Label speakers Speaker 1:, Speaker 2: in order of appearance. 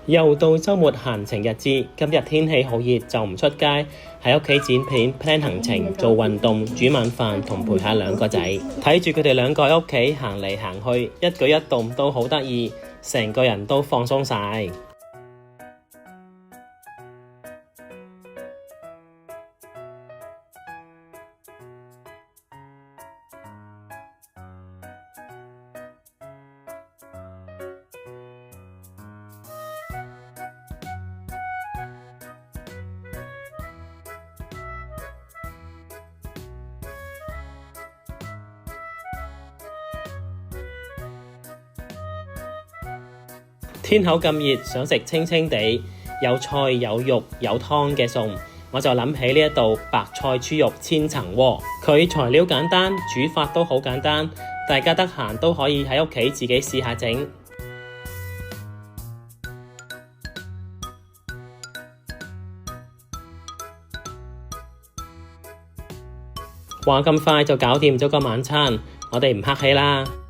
Speaker 1: 又到周末閒情日子，今日天氣好熱就唔出街，喺屋企剪片 plan 行程、做運動、煮晚飯同陪下兩個仔，睇住佢哋兩個喺屋企行嚟行去，一舉一動都好得意，成個人都放鬆晒。天口咁熱，想食清清地有菜有肉有湯嘅餸，我就諗起呢一道白菜豬肉千層鍋。佢材料簡單，煮法都好簡單，大家得閒都可以喺屋企自己試下整。話咁快就搞掂咗個晚餐，我哋唔客氣啦〜